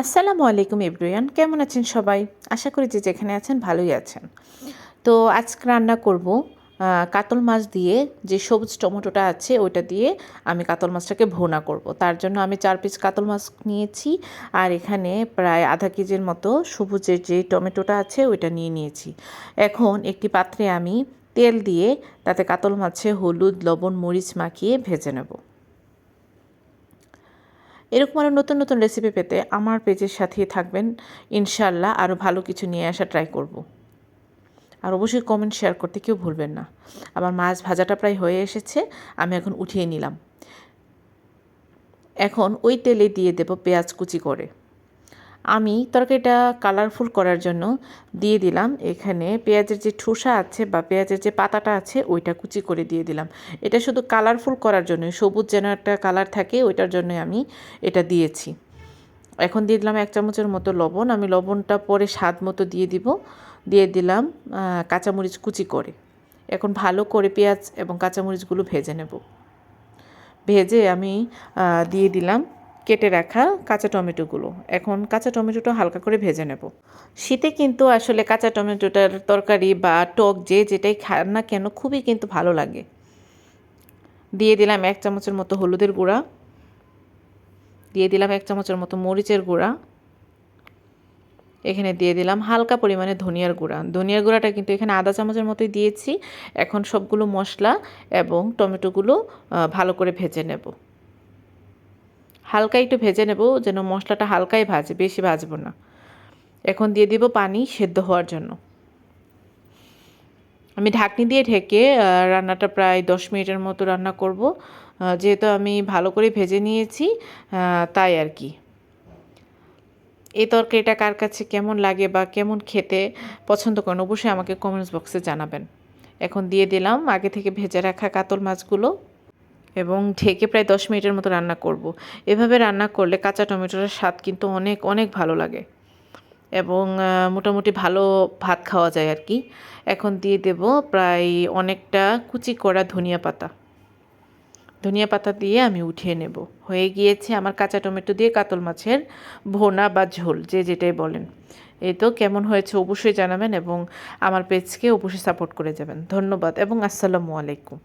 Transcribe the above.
আসসালামু আলাইকুম এভরিওয়ান, কেমন আছেন সবাই? আশা করি যে যেখানে আছেন ভালোই আছেন। তো আজকে রান্না করব কাতল মাছ দিয়ে, যে সবুজ টমেটোটা আছে ওইটা দিয়ে আমি কাতল মাছটাকে ভুনা করব। তার জন্য আমি 4 পিস কাতল মাছ নিয়েছি, আর এখানে প্রায় আধা কেজির মতো সবুজের যে টমেটোটা আছে ওইটা নিয়ে নিয়েছি। এখন একটি পাত্রে আমি তেল দিয়ে তাতে কাতল মাছে হলুদ, লবণ, মরিচ মাখিয়ে ভেজে নেব। এরকম আরও নতুন নতুন রেসিপি পেতে আমার পেজের সাথেই থাকবেন। ইনশাল্লাহ আরও ভালো কিছু নিয়ে আসা ট্রাই করব। আর অবশ্যই কমেন্ট শেয়ার করতে কেউ ভুলবেন না। আমার মাছ ভাজাটা প্রায় হয়ে এসেছে, আমি এখন উঠিয়ে নিলাম। এখন ওই তেলে দিয়ে দেব পেঁয়াজ কুচি করে। আমি তরকারিটা কালারফুল করার জন্য দিয়ে দিলাম এখানে পেঁয়াজের যে ঠোসা আছে বা পেঁয়াজের যে পাতাটা আছে ওইটা কুচি করে দিয়ে দিলাম। এটা শুধু কালারফুল করার জন্য, সবুজ যেন একটা কালার থাকে ওইটার জন্য আমি এটা দিয়েছি। এখন দিয়ে দিলাম 1 চামচের মতো লবণ। আমি লবণটা পরে স্বাদ মতো দিয়ে দিলাম কাঁচামরিচ কুচি করে। এখন ভালো করে পেঁয়াজ এবং কাঁচামরিচগুলো ভেজে নেব। ভেজে আমি দিয়ে দিলাম কেটে রাখা কাঁচা টমেটোগুলো। এখন কাঁচা টমেটোটা হালকা করে ভেজে নেব। শীতে কিন্তু আসলে কাঁচা টমেটোটার তরকারি বা টক যেটাই খান না কেন খুবই কিন্তু ভালো লাগে। দিয়ে দিলাম 1 চামচের মতো হলুদের গুঁড়া, দিয়ে দিলাম 1 চামচের মতো মরিচের গুঁড়া, এখানে দিয়ে দিলাম হালকা পরিমাণে ধনিয়ার গুঁড়া। ধনিয়ার গুঁড়াটা কিন্তু এখানে আধা চামচের মতোই দিয়েছি। এখন সবগুলো মশলা এবং টমেটোগুলো ভালো করে ভেজে নেব। হালকা একটু ভেজে নেব, যেন মশলাটা হালকাই ভাজে, বেশি ভাজবো না। এখন দিয়ে দিব পানি সেদ্ধ হওয়ার জন্য। আমি ঢাকনি দিয়ে ঢেকে রান্নাটা প্রায় 10 মিনিটের মতো রান্না করব। যেহেতু আমি ভালো করে ভেজে নিয়েছি তাই আর কি। এই তরকারিটা কার কাছে কেমন লাগে বা কেমন খেতে পছন্দ করেন অবশ্যই আমাকে কমেন্টস বক্সে জানাবেন। এখন দিয়ে দিলাম আগে থেকে ভেজে রাখা কাতল মাছগুলো এবং ঢেকে প্রায় 10 মিনিটের মতো রান্না করব। এভাবে রান্না করলে কাঁচা টমেটোর স্বাদ কিন্তু অনেক অনেক ভালো লাগে এবং মোটামুটি ভালো ভাত খাওয়া যায় আর কি। এখন দিয়ে দেব প্রায় অনেকটা কুচি করা ধনিয়া পাতা দিয়ে আমি উঠিয়ে নেব। হয়ে গিয়েছে আমার কাঁচা টমেটো দিয়ে কাতল মাছের ভোনা বা ঝোল, যেটাই বলেন। এই তো কেমন হয়েছে অবশ্যই জানাবেন এবং আমার পেজকে অবশ্যই সাপোর্ট করে যাবেন। ধন্যবাদ এবং আসসালামু আলাইকুম।